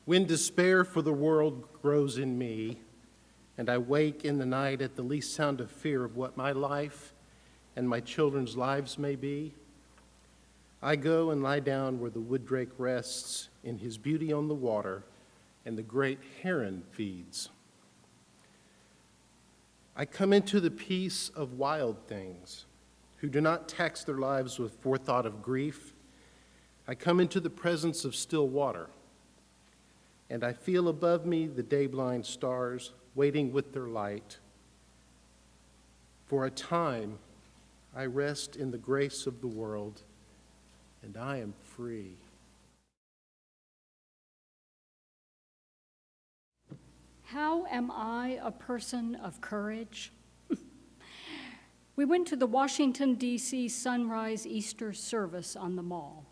When despair for the world grows in me, and I wake in the night at the least sound of fear of what my life and my children's lives may be, I go and lie down where the wood drake rests in his beauty on the water and the great heron feeds. I come into the peace of wild things who do not tax their lives with forethought of grief. I come into the presence of still water, and I feel above me the day-blind stars waiting with their light. For a time, I rest in the grace of the world, and I am free. How am I a person of courage? We went to the Washington, D.C. sunrise Easter service on the Mall.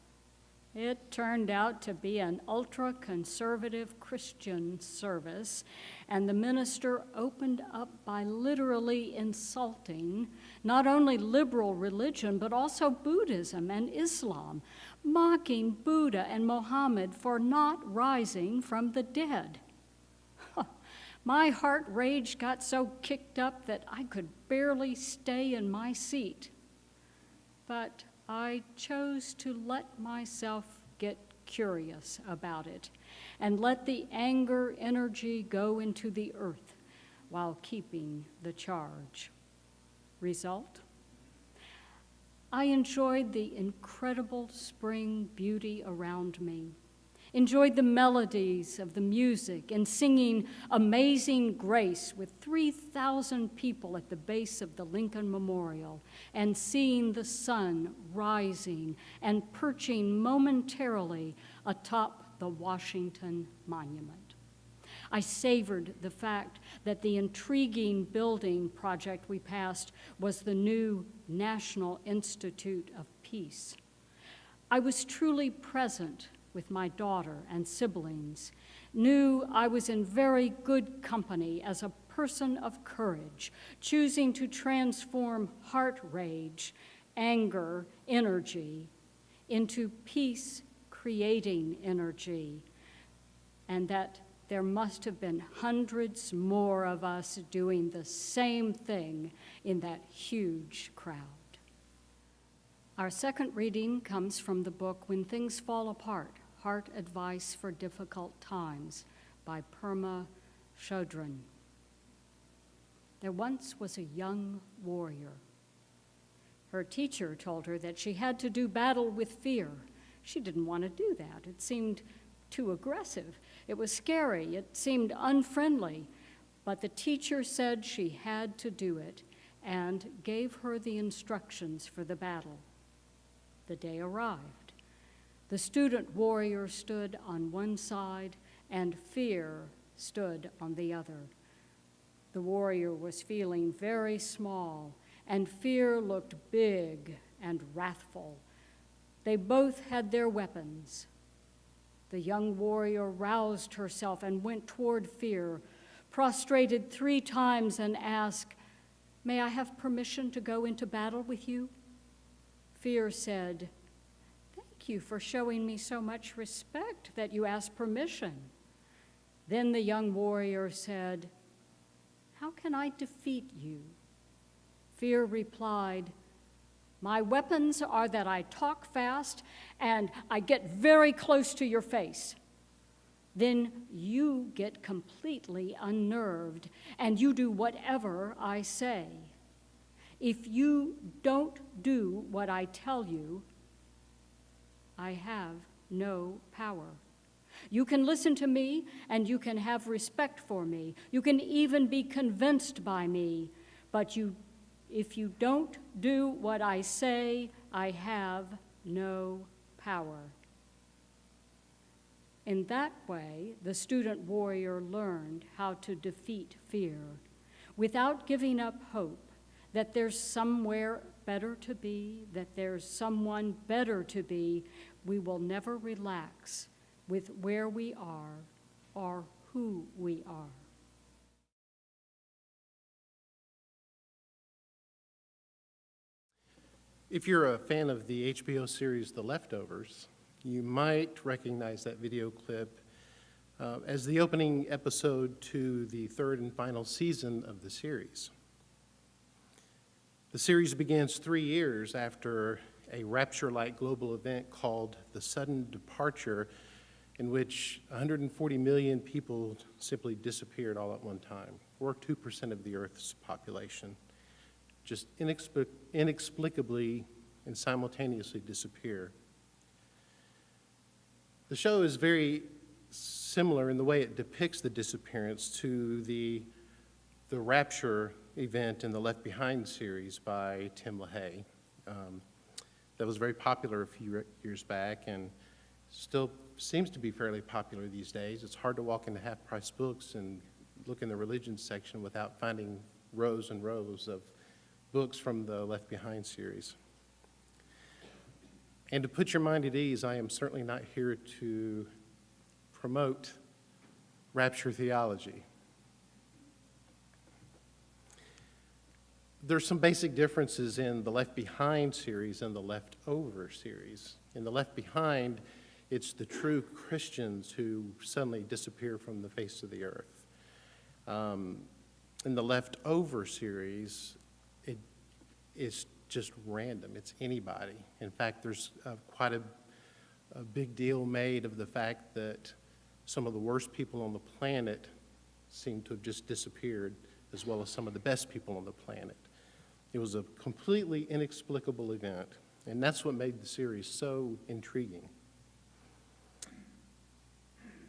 It turned out to be an ultra-conservative Christian service, and the minister opened up by literally insulting not only liberal religion, but also Buddhism and Islam, mocking Buddha and Mohammed for not rising from the dead. My heart rage got so kicked up that I could barely stay in my seat. But I chose to let myself get curious about it and let the anger energy go into the earth while keeping the charge. Result? I enjoyed the incredible spring beauty around me, enjoyed the melodies of the music and singing Amazing Grace with 3,000 people at the base of the Lincoln Memorial, and seeing the sun rising and perching momentarily atop the Washington Monument. I savored the fact that the intriguing building project we passed was the new National Institute of Peace. I was truly present with my daughter and siblings, knew I was in very good company as a person of courage, choosing to transform heart rage, anger, energy into peace-creating energy, and that there must have been hundreds more of us doing the same thing in that huge crowd. Our second reading comes from the book When Things Fall Apart, Heart Advice for Difficult Times by Pema Chodron. There once was a young warrior. Her teacher told her that she had to do battle with fear. She didn't want to do that. It seemed too aggressive. It was scary. It seemed unfriendly. But the teacher said she had to do it and gave her the instructions for the battle. The day arrived. The student warrior stood on one side and fear stood on the other. The warrior was feeling very small and fear looked big and wrathful. They both had their weapons. The young warrior roused herself and went toward fear, prostrated 3 times and asked, "May I have permission to go into battle with you?" Fear said, "Thank you for showing me so much respect that you asked permission." Then the young warrior said, "How can I defeat you?" Fear replied, "My weapons are that I talk fast and I get very close to your face. Then you get completely unnerved and you do whatever I say. If you don't do what I tell you, I have no power. You can listen to me and you can have respect for me. You can even be convinced by me, but if you don't do what I say, I have no power." In that way, the student warrior learned how to defeat fear without giving up hope that there's somewhere better to be, that there's someone better to be. We will never relax with where we are or who we are. If you're a fan of the HBO series The Leftovers, you might recognize that video clip as the opening episode to the third and final season of the series. The series begins 3 years after a rapture-like global event called the sudden departure, in which 140 million people simply disappeared all at one time, or 2% of the Earth's population, just inexplicably and simultaneously disappear. The show is very similar in the way it depicts the disappearance to the Rapture event in the Left Behind series by Tim LaHaye. That was very popular a few years back and still seems to be fairly popular these days. It's hard to walk into half-price books and look in the religion section without finding rows and rows of books from the Left Behind series. And to put your mind at ease, I am certainly not here to promote rapture theology. There's some basic differences in the Left Behind series and the Left Over series. In the Left Behind, it's the true Christians who suddenly disappear from the face of the earth. In the Left Over series, it's just random. It's anybody. In fact, there's quite a big deal made of the fact that some of the worst people on the planet seem to have just disappeared, as well as some of the best people on the planet. It was a completely inexplicable event, and that's what made the series so intriguing.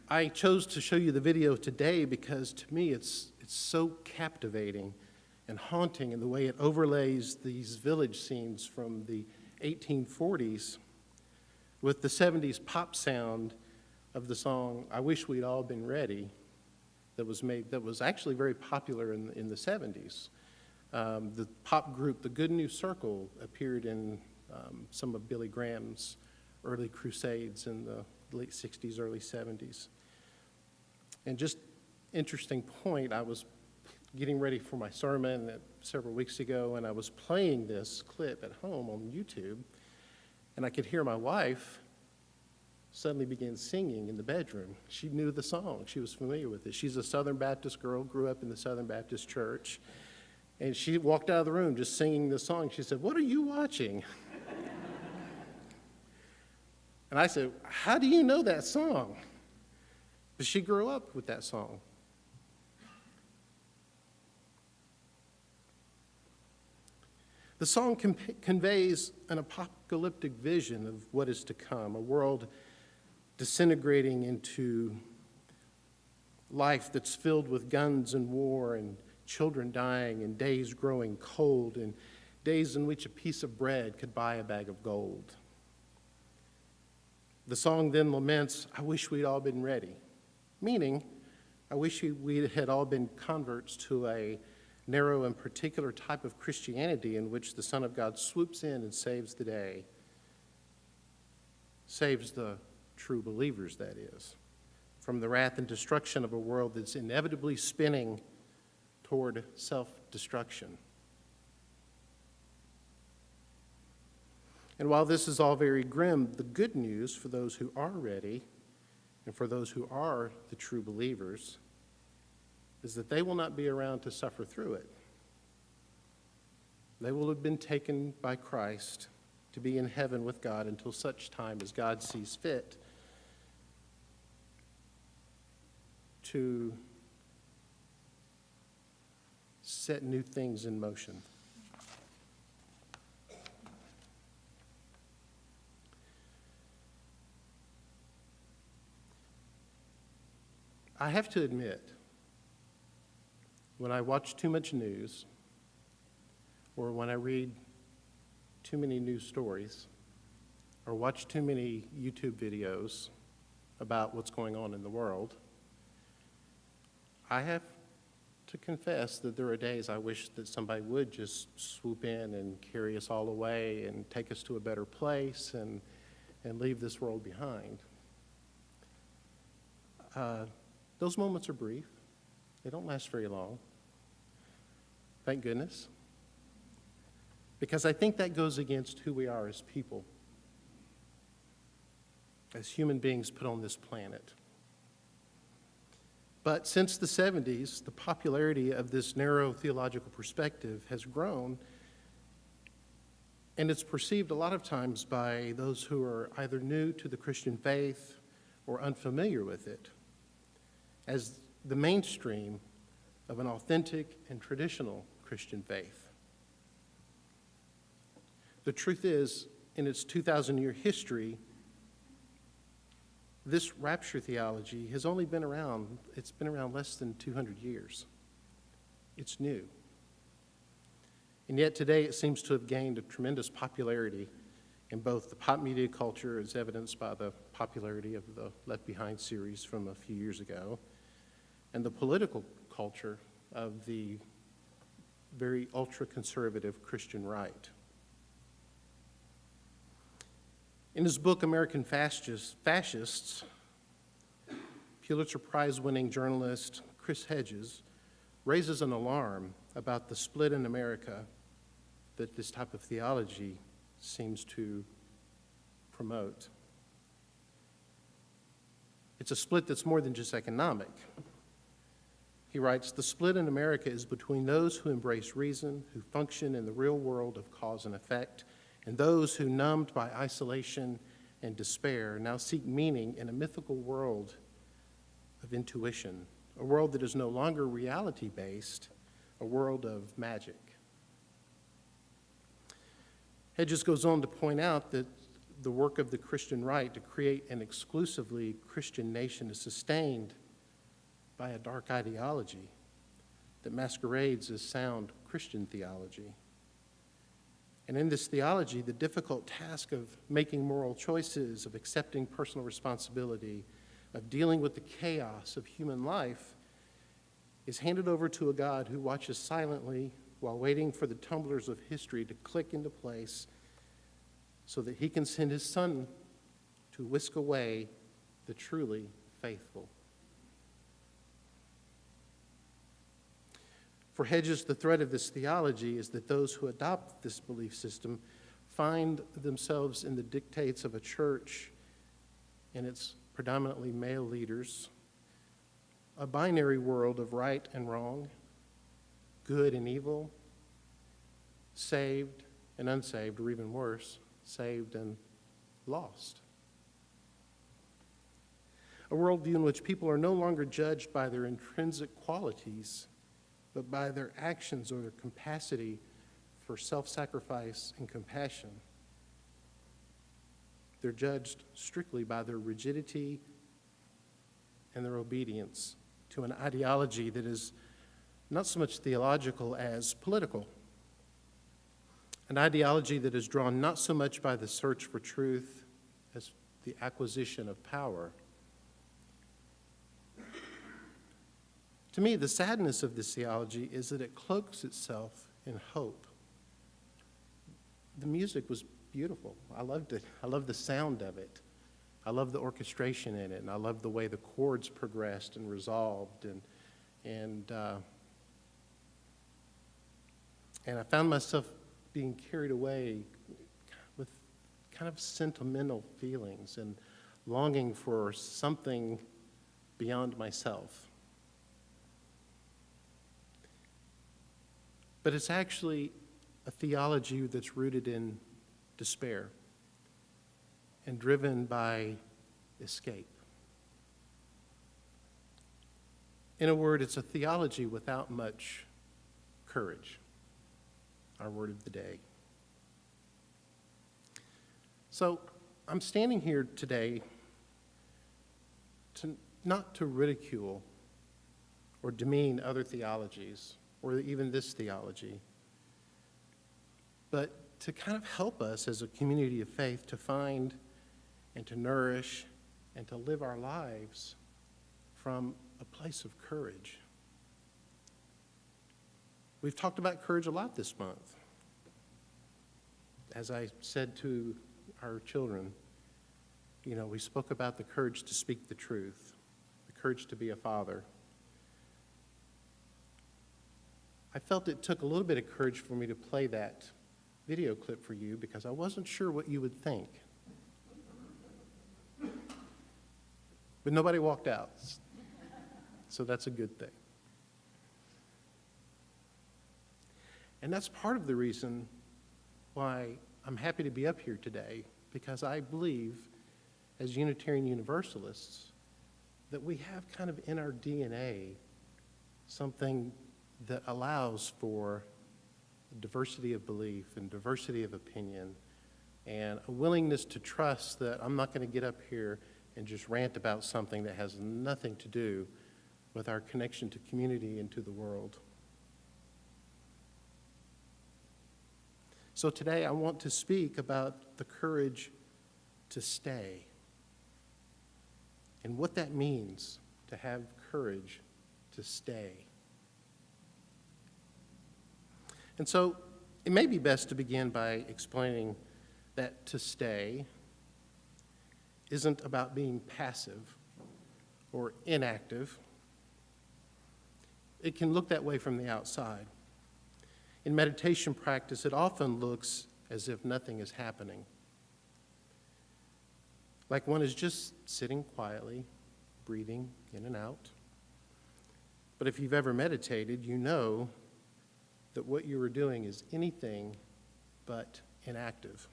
I chose to show you the video today because, to me, it's so captivating and haunting in the way it overlays these village scenes from the 1840s with the 70s pop sound of the song "I Wish We'd All Been Ready" that was actually very popular in the 70s. The pop group, the Good News Circle, appeared in some of Billy Graham's early crusades in the late 60s, early 70s. And just interesting point, I was getting ready for my sermon several weeks ago, and I was playing this clip at home on YouTube, and I could hear my wife suddenly begin singing in the bedroom. She knew the song. She was familiar with it. She's a Southern Baptist girl, grew up in the Southern Baptist church. And she walked out of the room just singing the song. She said, "What are you watching?" And I said, "How do you know that song?" But she grew up with that song. The song conveys an apocalyptic vision of what is to come, a world disintegrating into life that's filled with guns and war and children dying and days growing cold and days in which a piece of bread could buy a bag of gold. The song then laments, "I wish we'd all been ready," meaning, I wish we had all been converts to a narrow and particular type of Christianity in which the Son of God swoops in and saves the day, saves the true believers, that is, from the wrath and destruction of a world that's inevitably spinning toward self-destruction. And while this is all very grim, the good news for those who are ready and for those who are the true believers is that they will not be around to suffer through it. They will have been taken by Christ to be in heaven with God until such time as God sees fit to set new things in motion. I have to admit, when I watch too much news, or when I read too many news stories, or watch too many YouTube videos about what's going on in the world, I have to confess that there are days I wish that somebody would just swoop in and carry us all away and take us to a better place and leave this world behind. Those moments are brief. They don't last very long. Thank goodness. Because I think that goes against who we are as people, as human beings put on this planet. But since the 70s, the popularity of this narrow theological perspective has grown, and it's perceived a lot of times by those who are either new to the Christian faith or unfamiliar with it as the mainstream of an authentic and traditional Christian faith. The truth is, in its 2,000-year history, this rapture theology has only been around, it's been around less than 200 years. It's new. And yet today it seems to have gained a tremendous popularity in both the pop media culture, as evidenced by the popularity of the Left Behind series from a few years ago, and the political culture of the very ultra-conservative Christian right. In his book, American Fascists, Pulitzer Prize-winning journalist Chris Hedges raises an alarm about the split in America that this type of theology seems to promote. It's a split that's more than just economic. He writes, "The split in America is between those who embrace reason, who function in the real world of cause and effect, and those who, numbed by isolation and despair, now seek meaning in a mythical world of intuition, a world that is no longer reality-based, a world of magic." Hedges goes on to point out that the work of the Christian right to create an exclusively Christian nation is sustained by a dark ideology that masquerades as sound Christian theology. And in this theology, the difficult task of making moral choices, of accepting personal responsibility, of dealing with the chaos of human life is handed over to a God who watches silently while waiting for the tumblers of history to click into place so that he can send his Son to whisk away the truly faithful. For Hedges, the threat of this theology is that those who adopt this belief system find themselves in the dictates of a church and its predominantly male leaders, a binary world of right and wrong, good and evil, saved and unsaved, or even worse, saved and lost. A worldview in which people are no longer judged by their intrinsic qualities, but by their actions or their capacity for self-sacrifice and compassion. They're judged strictly by their rigidity and their obedience to an ideology that is not so much theological as political. An ideology that is drawn not so much by the search for truth as the acquisition of power. To me, the sadness of this theology is that it cloaks itself in hope. The music was beautiful. I loved it. I loved the sound of it. I loved the orchestration in it, and I loved the way the chords progressed and resolved. And I found myself being carried away with kind of sentimental feelings and longing for something beyond myself. But it's actually a theology that's rooted in despair and driven by escape. In a word, it's a theology without much courage, our word of the day. So I'm standing here today not to ridicule or demean other theologies, or even this theology, but to kind of help us as a community of faith to find and to nourish and to live our lives from a place of courage. We've talked about courage a lot this month. As I said to our children, we spoke about the courage to speak the truth, the courage to be a father. I felt it took a little bit of courage for me to play that video clip for you because I wasn't sure what you would think. But nobody walked out. So that's a good thing. And that's part of the reason why I'm happy to be up here today, because I believe, as Unitarian Universalists, that we have kind of in our DNA something that allows for diversity of belief and diversity of opinion and a willingness to trust that I'm not going to get up here and just rant about something that has nothing to do with our connection to community and to the world. So today I want to speak about the courage to stay and what that means to have courage to stay. And so it may be best to begin by explaining that to stay isn't about being passive or inactive. It can look that way from the outside. In meditation practice, it often looks as if nothing is happening. Like one is just sitting quietly, breathing in and out. But if you've ever meditated, you know that what you are doing is anything but inactive.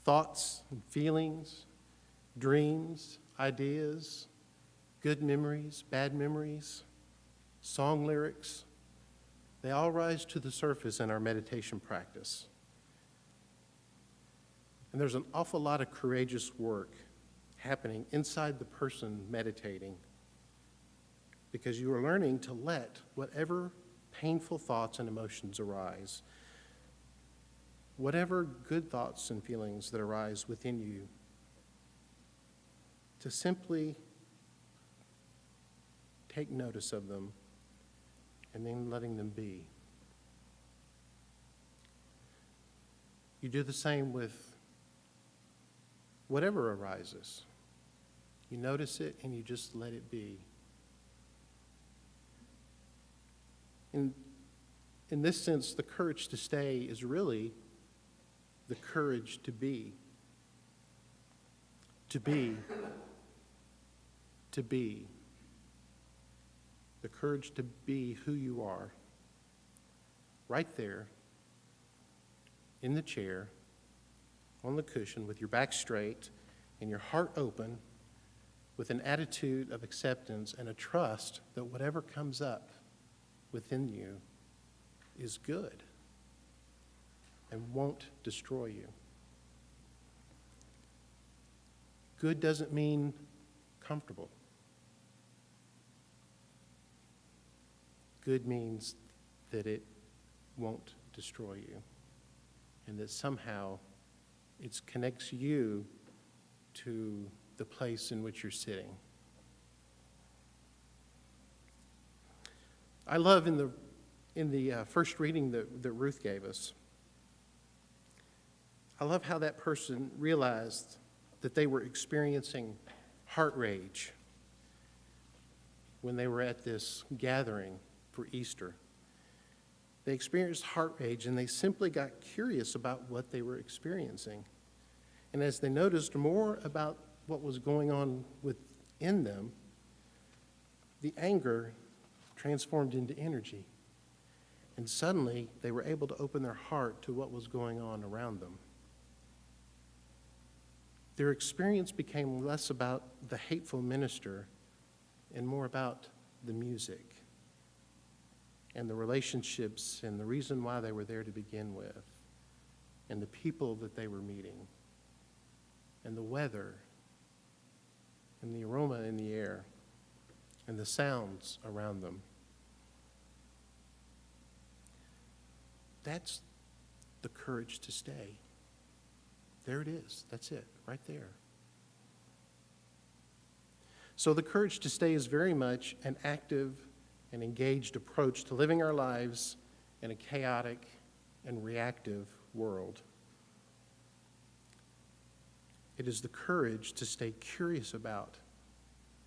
Thoughts and feelings, dreams, ideas, good memories, bad memories, song lyrics, they all rise to the surface in our meditation practice. And there's an awful lot of courageous work happening inside the person meditating, because you are learning to let whatever painful thoughts and emotions arise, whatever good thoughts and feelings that arise within you, to simply take notice of them and then letting them be. You do the same with whatever arises. You notice it and you just let it be. In this sense, the courage to stay is really the courage to be. To be. To be. The courage to be who you are, right there, in the chair, on the cushion, with your back straight and your heart open, with an attitude of acceptance and a trust that whatever comes up within you is good and won't destroy you. Good doesn't mean comfortable. Good means that it won't destroy you, and that somehow it connects you to the place in which you're sitting. I love in the first reading that Ruth gave us, I love how that person realized that they were experiencing heart rage when they were at this gathering for Easter. They experienced heart rage, and they simply got curious about what they were experiencing. And as they noticed more about what was going on within them, the anger transformed into energy. And suddenly, they were able to open their heart to what was going on around them. Their experience became less about the hateful minister and more about the music and the relationships and the reason why they were there to begin with, and the people that they were meeting, and the weather, and the aroma in the air, and the sounds around them. That's the courage to stay. There it is. That's it, right there. So the courage to stay is very much an active and engaged approach to living our lives in a chaotic and reactive world. It is the courage to stay curious about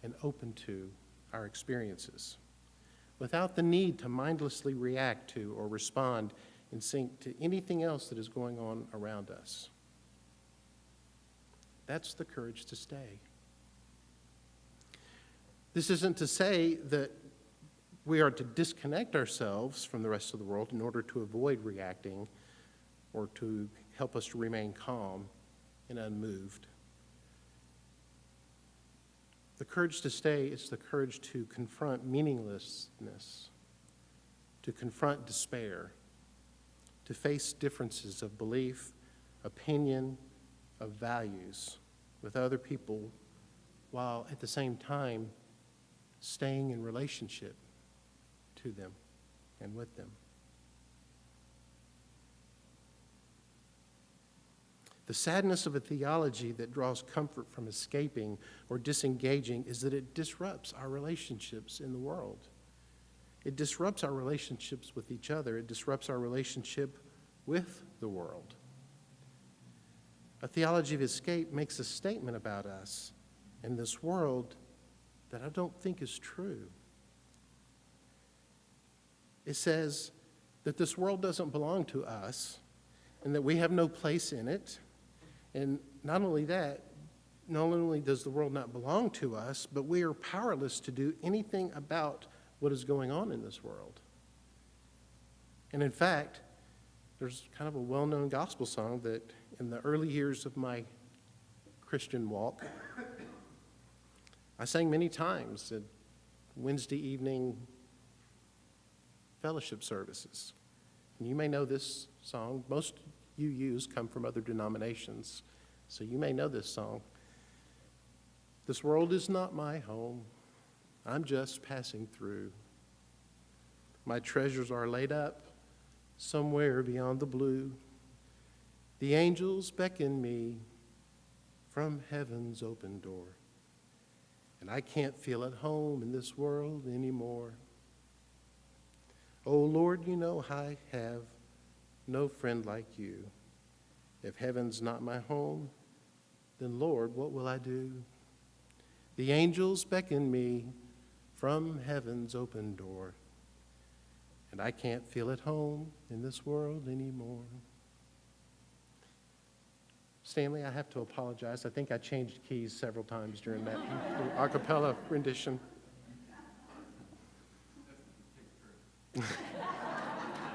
and open to our experiences without the need to mindlessly react to or respond in sync to anything else that is going on around us. That's the courage to stay. This isn't to say that we are to disconnect ourselves from the rest of the world in order to avoid reacting or to help us to remain calm and unmoved. The courage to stay is the courage to confront meaninglessness, to confront despair, to face differences of belief, opinion, of values with other people, while at the same time staying in relationship to them and with them. The sadness of a theology that draws comfort from escaping or disengaging is that it disrupts our relationships in the world. It disrupts our relationships with each other. It disrupts our relationship with the world. A theology of escape makes a statement about us in this world that I don't think is true. It says that this world doesn't belong to us and that we have no place in it. And not only that, not only does the world not belong to us, but we are powerless to do anything about what is going on in this world. And in fact, there's kind of a well-known gospel song that in the early years of my Christian walk, I sang many times at Wednesday evening fellowship services. And you may know this song. Most you use come from other denominations, so you may know this song. This world is not my home. I'm just passing through. My treasures are laid up somewhere beyond the blue. The angels beckon me from heaven's open door. And I can't feel at home in this world anymore. Oh Lord, you know I have no friend like you. If heaven's not my home, then Lord, what will I do? The angels beckon me from heaven's open door. And I can't feel at home in this world anymore. Stanley, I have to apologize. I think I changed keys several times during that a cappella rendition.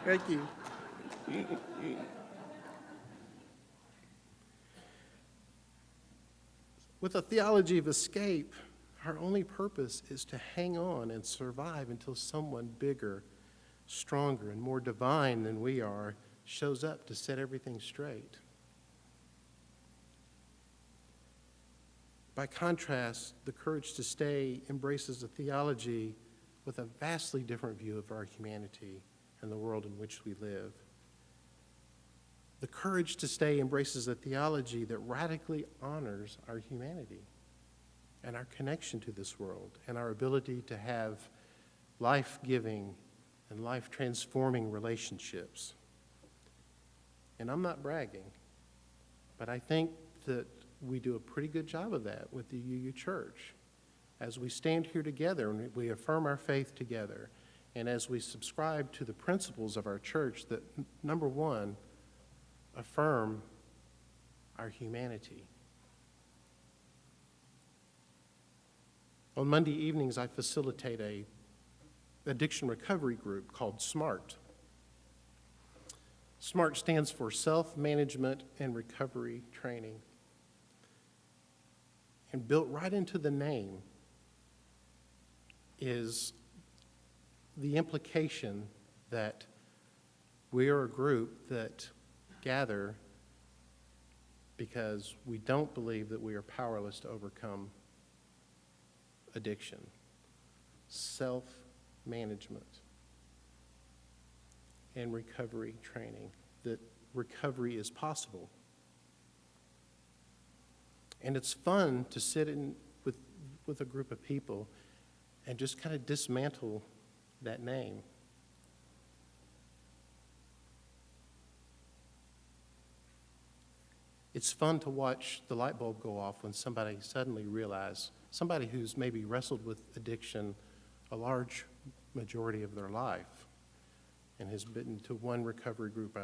Thank you. With a theology of escape, our only purpose is to hang on and survive until someone bigger, stronger, and more divine than we are shows up to set everything straight. By contrast, the courage to stay embraces a theology with a vastly different view of our humanity and the world in which we live. The courage to stay embraces a theology that radically honors our humanity and our connection to this world and our ability to have life-giving and life-transforming relationships. And I'm not bragging, but I think that we do a pretty good job of that with the UU Church. As we stand here together and we affirm our faith together, and as we subscribe to the principles of our church that, number one, affirm our humanity. On Monday evenings, I facilitate a addiction recovery group called SMART. SMART stands for Self-Management and Recovery Training. And built right into the name is the implication that we are a group that gather because we don't believe that we are powerless to overcome addiction. Self-management and recovery training, that recovery is possible. And it's fun to sit in with a group of people and just kind of dismantle that name. It's fun to watch the light bulb go off when somebody suddenly realizes, somebody who's maybe wrestled with addiction a large majority of their life and has been to one recovery group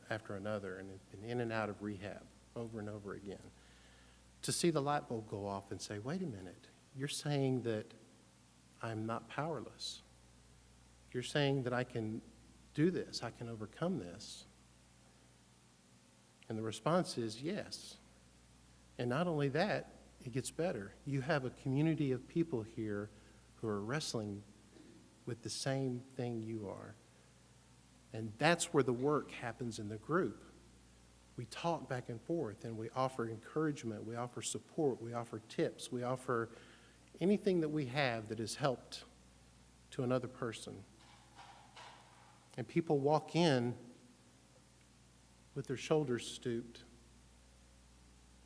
after another and been in and out of rehab over and over again. To see the light bulb go off and say, wait a minute, you're saying that I'm not powerless. You're saying that I can do this, I can overcome this. And the response is yes. And not only that, it gets better. You have a community of people here who are wrestling with the same thing you are. And that's where the work happens in the group. We talk back and forth, and we offer encouragement, we offer support, we offer tips, we offer anything that we have that has helped to another person. And people walk in with their shoulders stooped,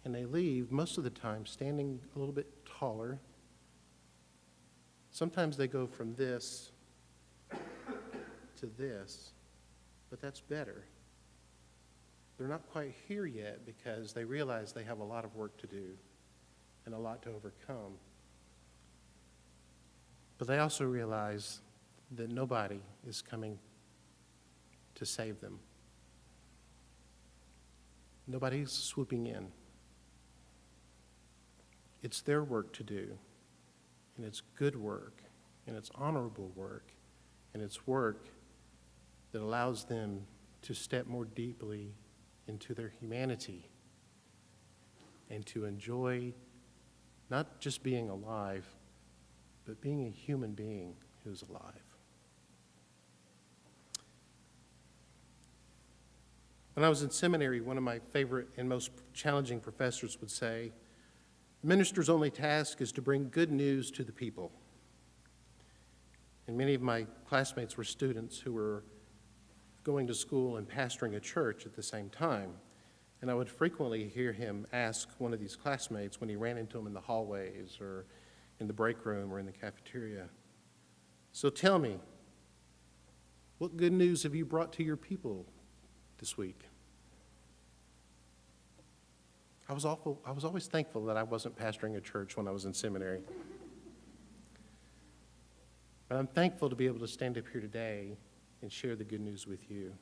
and they leave most of the time standing a little bit taller. Sometimes they go from this to this, but that's better. They're not quite here yet because they realize they have a lot of work to do and a lot to overcome. But they also realize that nobody is coming to save them. Nobody's swooping in. It's their work to do, and it's good work, and it's honorable work, and it's work that allows them to step more deeply into their humanity and to enjoy not just being alive, but being a human being who's alive. When I was in seminary, one of my favorite and most challenging professors would say, "The minister's only task is to bring good news to the people." And many of my classmates were students who were going to school and pastoring a church at the same time. And I would frequently hear him ask one of these classmates when he ran into them in the hallways or in the break room or in the cafeteria, "So tell me, what good news have you brought to your people this week?" I was always thankful that I wasn't pastoring a church when I was in seminary. But I'm thankful to be able to stand up here today and share the good news with you.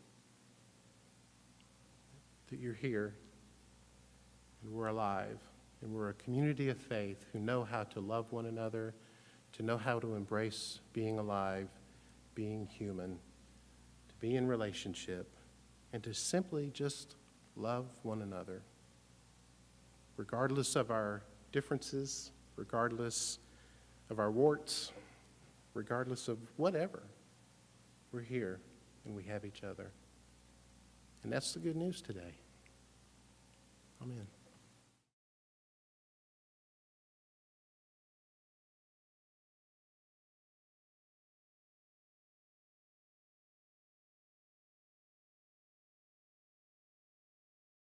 That you're here, and we're alive, and we're a community of faith who know how to love one another, to know how to embrace being alive, being human, to be in relationship, and to simply just love one another. Regardless of our differences, regardless of our warts, regardless of whatever, we're here and we have each other. And that's the good news today. Amen.